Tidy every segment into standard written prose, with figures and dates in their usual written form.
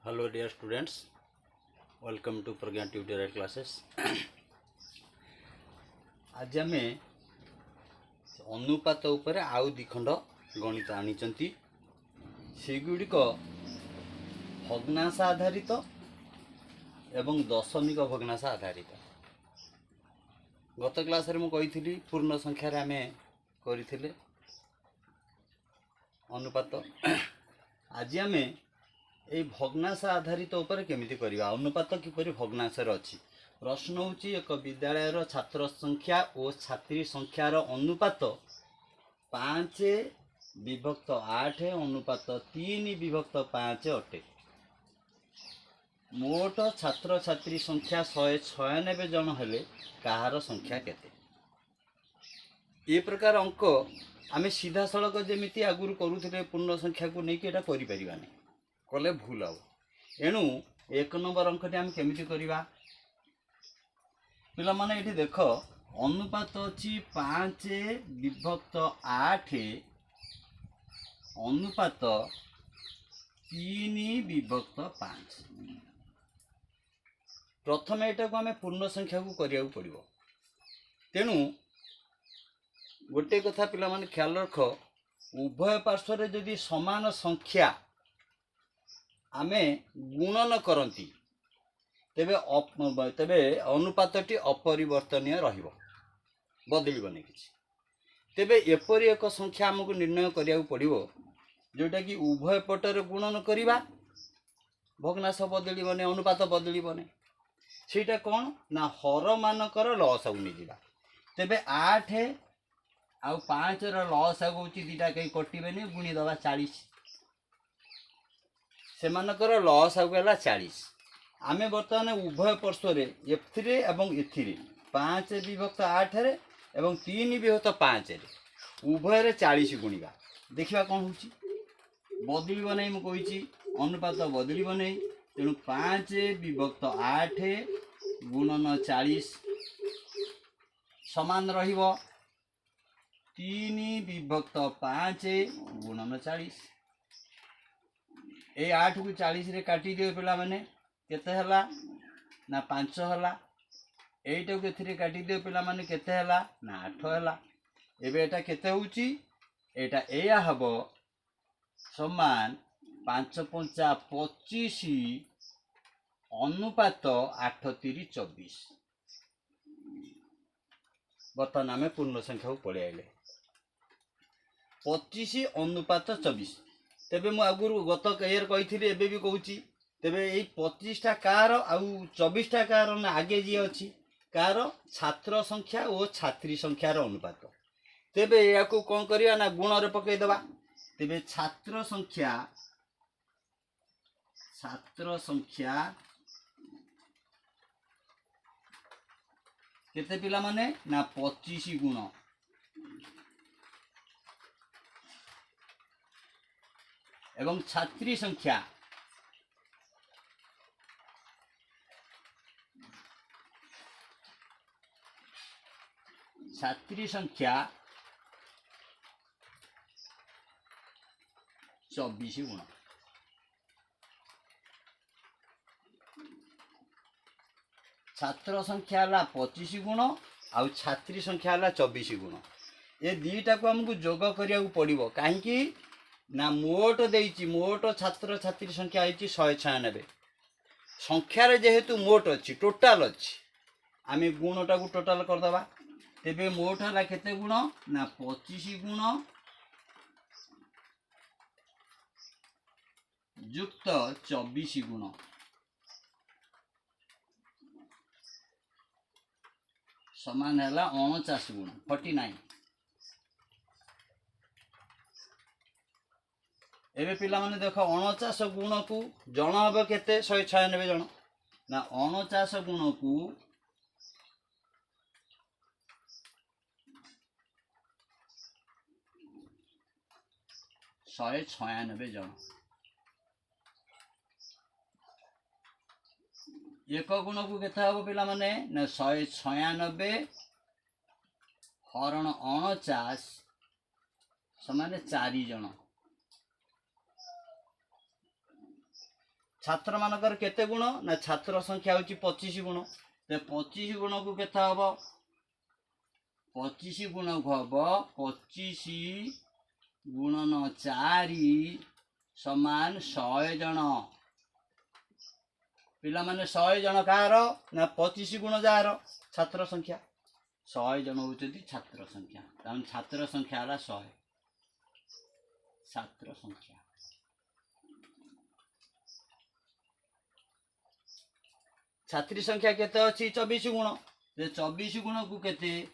Hello dear students, welcome to Pragya Tutorial classes. आज आम अनुपात उपरे आउ दिखंड गणित आनिचंती सेगुड़िक भग्नांश आधारित एवं दशमिक भग्नांश आधारित। गत क्लास रे मु कही पूर्ण संख्यार आम करथिले अनुपात। आज आम ये भग्नांश आधारित उपर केमिति करिवा, अनुपात किपरि भग्नांशर अछि। प्रश्न होची एक विद्यालयर छात्र संख्या और छात्री संख्यार अनुपात 5/8 अनुपात 3/5 अटे। मोट छात्र छात्री संख्या 196 जन हेले कहार संख्या केते। ये प्रकार अंक आमे सीधा सड़क जमीती आगुरु करूथिले पूर्ण संख्या को नहीं एटा करि परिबानी, कले भूल आउ। एणु एक नंबर अंकटी आम केमिति करिवा पिला माने एठी देख अनुपात अछि 5/8 अनुपात 3/5। प्रथम एटा को आम पूर्ण संख्या को करिया पड़िबो। तेणु गोटे कथा पिला माने ख्याल रख, उभय पार्श्व रे जदि समान संख्या आमे गुणन करती तेबे अनुपातटी अपरिवर्तनीय रहिबो, बदलिबनी किछि। तेबे एपरि एक संख्या हमको निर्णय करिया पड़िबो जोटा कि उभय पटर गुणन करिबा, भग्नांश बदलिबने, अनुपात बदलिबने। सेटा कोन ना हर मानकर लॉस आउ नै जिबा। तेबे 8 आउ 5 रो लॉस आउ होची दिटा कई कटिबेनी, गुणी दबा 40। से मानकर लॉस आउ गेला 40। आमे बर्तमान उभय पार्श्व एथिरे एवं एथिरे 5/8 रे एवं 3/5 रे उभय रे 40 गुणिबा। देखिबा कोन होची, बदलिबो नै। मु कहिची अनुपात बदलिबो नै। तेणु 5/8 गुणन 40 समान रहिबो 3/5 गुणन 40। ए 8 को 40 रे काटी दियो पिला माने केते हला ना 5 हला। एटा को एथिरे काटी दियो पिला माने केते हला ना 8 हला। एबे एटा केते होउची, एटा एया हबो समान 5×5 25 अनुपात 8×3 = 24। बर्तमान आमे पूर्ण संख्या को पळे आइले 25 अनुपात 24। तेबे मु आगुरु गत कयर कहिथिले एबे भी कहूची। तेबे एई 25 टा कार आउ 24 टा कार ना आगे जी अछि कार छात्र संख्या और छात्री संख्यार अनुपात। तेबे या को कोन करिया ना गुण रे पकई देबा। तेबे छात्र संख्या केते पिला माने ना 25 गुण एवं छात्री संख्या छात्री संख्या 24 गुण। छात्र संख्या ला 25 गुण आउ छात्री संख्या ला 24 गुण। ये दीटा को हमको जोग करिया पड़िबो। काहे कि ना मोट देइची, मोट छात्र छात्री संख्या आइची 196। संख्यार जेहेतु मोट अच्छी, टोटाल अच्छी, आमे गुणटा को टोटाल कर दबा। तेबे मोट हला केते गुण ना 25 गुण युक्त 24 गुण समान हला 49 गुण 49। एबे पिला माने देखो 49 गुण को जन हबो केते 196 जन ना 49 गुण को 196 जन। एक गुण को केते हबो पिला माने ना 196 हरण 49 समान 4 जन। छात्र मानकर केते गुण ना छात्र संख्या होची 25 गुण। ते 25 गुण को केते हबो 25 गुण को हबो 25 गुणन 4 समान 100 जन। पिला माने 100 जन कार ना 25 गुण जार छात्र संख्या 100 जन होचती छात्र संख्या। तान छात्र संख्या हला 100 छात्र संख्या। छात्री संख्या केते अछि 24 गुण। जे 24 गुण को केते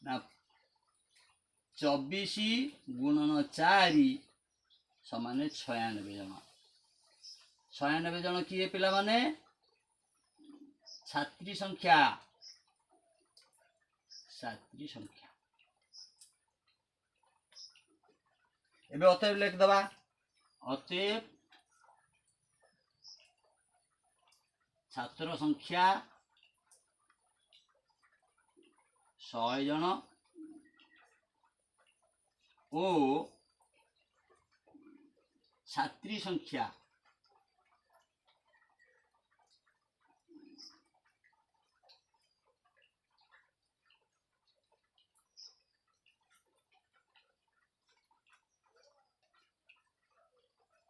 ना 24 गुणन 4 समान 96 जन। 96 जन किए पिला माने छात्री संख्या। छात्री संख्या एबे अतएव लिख दबा। अतएव छात्र संख्या 100 जन ओ छात्री संख्या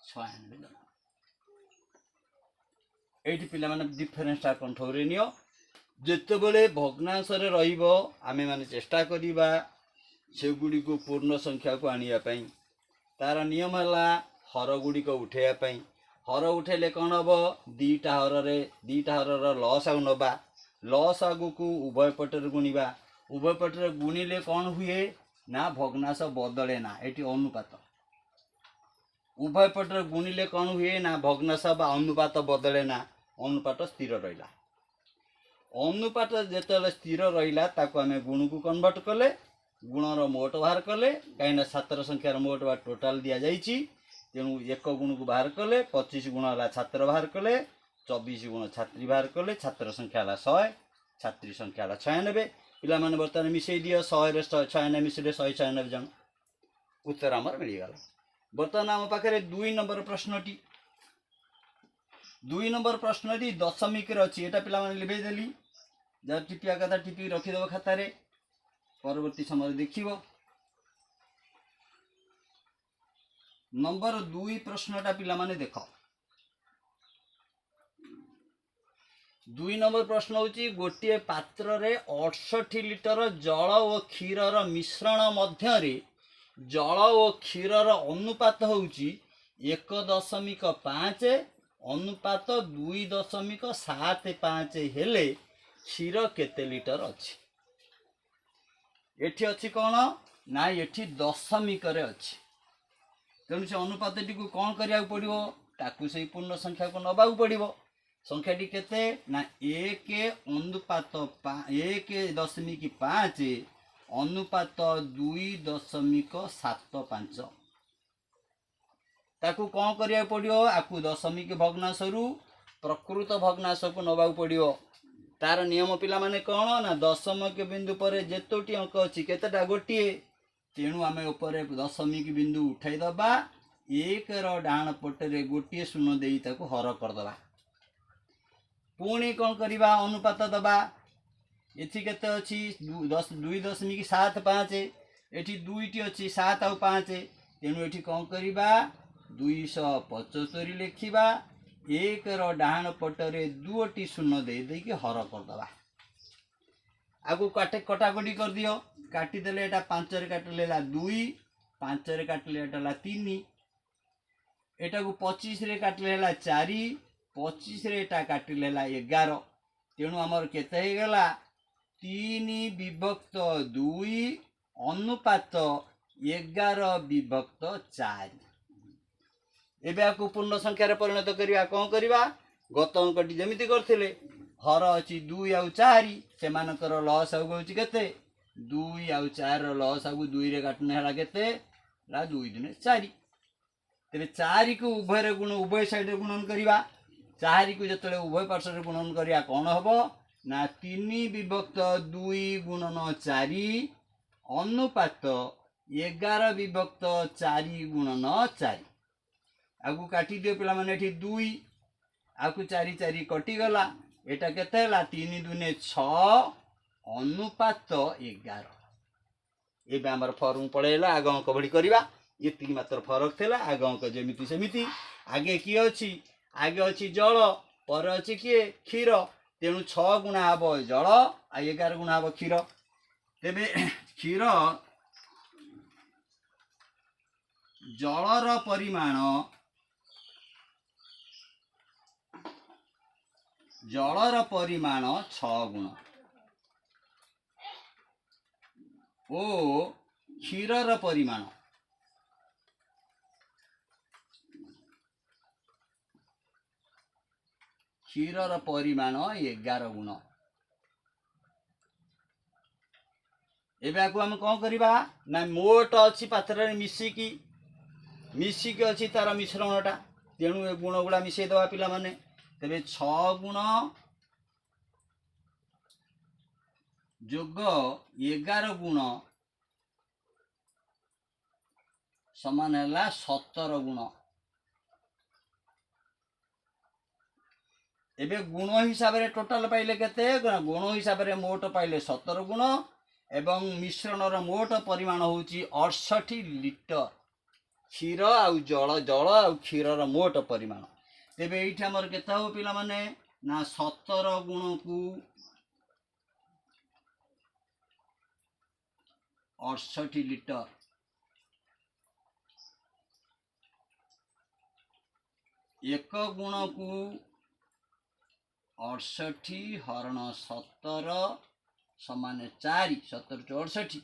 96 जन। एठी पिला माने डिफरेंसटा कंठौरे नियो। जेतेबेले भग्नांश रे रहिबो आमे माने चेष्टा करिबा सेगुडी को पूर्ण संख्या को आनिया पई। तार नियम हला हर गुडी को उठेया पई। हर उठेले कोन हबो दीटा हरर लॉस आउ नबा। लॉस आगु को उभय पटर गुणिबा। उभय पटर गुणिले कोन हुए ना भग्नांश बदले ना। एठी अनुपात उभय पटर गुणिले कौन हुए ना भग्नांश बा अनुपात बदले ना। अनुपात स्थिर रहिला। अनुपात जेतले स्थिर रहिला ताको आमे गुण को कन्वर्ट कले गुणर मोट बाहर कले कहीं छात्र संख्यार मोट बा टोटाल दिया जाइछि। तेणु एक गुण को बाहर कले 25 गुण हला छात्र बाहर कले 24 गुण छात्री बाहर कले छात्र संख्या हला 100 छात्री संख्या हला 96। पिला माने बर्तमान मिसई दियो 100 रे 96 मिसले 196 जन। उत्तर हमर मिल गला। बर्तमान आम पाखे 2 नंबर प्रश्नटी 2 नंबर प्रश्नटी दशमिक अच्छी। एटा पिला माने लिबे देली जा टिपिया कथा टिपी रखिदेव खाता रे परवर्ती समय देखिबो। नंबर 2 प्रश्नटा पिला माने देखो। 2 नंबर प्रश्न होची गोटे पात्र रे 68 लिटर जल और क्षीरर मिश्रण मध्य रे जल और क्षीरर अनुपात होची 1.5 अनुपात 2.75 हेले क्षीर केते लिटर अच्छी। एठी अच्छी कौन ना एठी दशमिक रे अच्छी। तेणु से अनुपात टी को कौन करिया पड़िबो ताकू से पूर्ण संख्या को नबा पड़िबो। संख्या टी केते ना 1.5 अनुपात 2.75 ताकू कौन करिया पड़ियो आकु दशमिक भग्नांश रु प्रकृत भग्नांश को नबा पड़ियो। तार नियम पिला माने कौन ना दशमिक बिंदु पर जेतोटी अंक अछि केतेटा गोटिए। तेणु आमे ऊपर दशमिक बिंदु उठाई दबा 1 रो डाण पटरे गोटिए शून्य देई ताकू हर कर दबा। पुणी कौन करिबा अनुपात दबा। एथि केते अछि 2.75 एठी 2 टी अछि 7 और 5। तेणु एठी कौन करिबा 275 लिखिबा 1 रो डाण पटरे 2 टी शून्य दे कि हर कर दबा। आगु काटे कटाकटी कर दियो। काटी देले एटा 5 रे काटले 2 5 रे काटले एटा 3 एटा को 25 रे काटले 4 25 रे एटा काटले 11। तेणु हमर केते हे गेला 3/2 अनुपात 11/4। एबे आकु पूर्ण संख्या रे परिणत करिया कोन करिवा गत अंकटी जेमिति करथिले हर अछि 2 और 4 से मानकर लॉस आउ होछि केते 2 और 4 रो लॉस आगु 2 रे काटने हला केते ला 2 दुने 4। तेबे 4 को उभय रे गुण उभय साइड रे गुणन करिवा। 4 को जतले उभय पार्श्व रे गुणन करिया कोन हबो ना 3/2 गुणन 4 अनुपात 11/4 गुणन 4। आगु काटी दियो पिला माने एठी 2 आकु 4 4 कटिगला एटा केते हला 3 दुने 6 अनुपात 11 एबे हमर फॉर्म पड़ेला आगे अंक बढी करबा एति मात्र फरक थिला आगे अंक जेमिति सेमिति आगे की अछि आगे अछि जल पर अछि की क्षीर तेणु 6 गुणा हबो जल आ 11 गुणा हबो क्षीर तेबे क्षीर जलर परिमाण 6 गुण ओ क्षीरर परिमाण क्षीरर परिमाण 11 गुण एबे को हम कौन करिबा ना मोट अछि पात्र मिसिकी अच्छी तार मिश्रणटा तेणु ए गुण गुड़ा मिसई दवा पिला माने तेरे 6 गुण जोग 11 गुण समान है 17 गुण एबे गुण हिसाब रे टोटल पाइले केते गुण हिसाब रे मोट पाइले 17 गुण एवं मिश्रणर मोट परिमाण होउची 68 लिटर क्षीर आउ जल जल आउ क्षीरर मोट परिमाण तेबे एठी हमर केता हो पिला माने ना 17 गुण को 68 लिटर एक गुण को 68 हरण 17 समान 4 17 × 68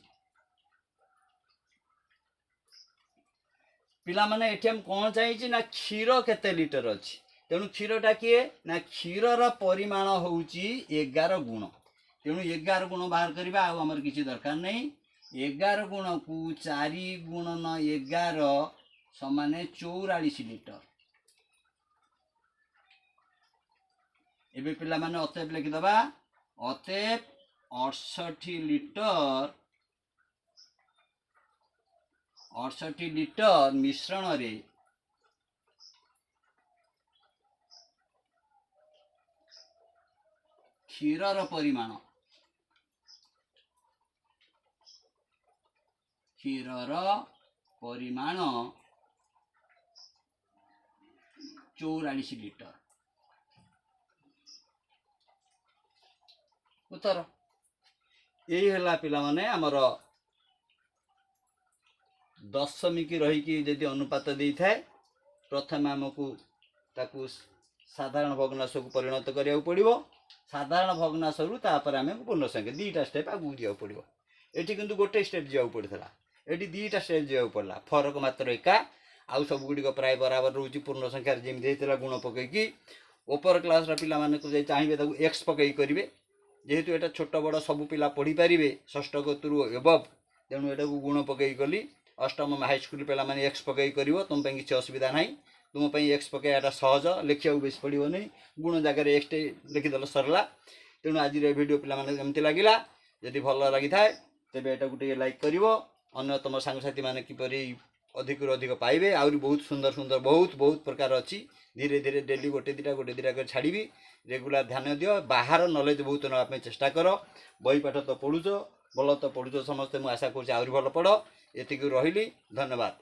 पिला माने एठी हम कोन चाहिए ना क्षीर केते लिटर अछि तेणु क्षीरटा किए ना क्षीरर परिमाण होउची 11 गुण तेणु 11 गुण बाहर करबा आ हमर किछि दरकार नै 11 गुण को 4 गुणन 11 समान 44 लिटर एबे पिला माने अतएब लिखि दबा अतएब 68 लिटर 68 लिटर मिश्रण रे क्षीरर परिमाण 44 लिटर उत्तर यही है पिला माने आमर दशमिक रही यदि अनुपात दे थाए प्रथम आमको ताकू साधारण भग्नांश को परिणत करिया पड़ो साधारण भग्नांश रु तापर आम पूर्ण संख्या दीटा स्टेप आगू जा पड़ो ये किंतु गोटे स्टेप जा पड़ता ये दीटा स्टेप जा पड़ा फरक मात्र एका आउ सब गुड़िक प्राय बराबर रोच पूर्ण संख्या जमी गुण पकईकि ओपर क्लास पिला चाहिए एक्स पकई करेंगे जेहेतु एटा छोट बड़ सब पिला पढ़ी पारे षष्ठ गतु एबव तेणु यहाँ गुण पकई कली अष्टम हाईस्कल पिला माने एक्स पकई कर तुम किसी असुविधा ना तुम एक्स पकड़ा सहज लिखा बेस पड़ो नहीं गुण जगार एक्स लिखिदेल सरला तेणु आज भिडियो पिलामती लगे जदि भल लगी था तेज यहाँ गोटे लाइक कर अन्य तुम सांगसाथी मैंने किपर अधिक अधिक पाइबे आहरी बहुत सुंदर सुंदर बहुत बहुत प्रकार अच्छी धीरे धीरे डेली गोटे दिटा कर छाड़ी रेगुलर ध्यान दियो बाहर नॉलेज बहुत नापी चेष्टा कर बही पाठ तो पढ़ुच भल तो पढ़ुच समस्ते मुझे आशा करूँ आहरी भल पढ़ एतिक रही धन्यवाद।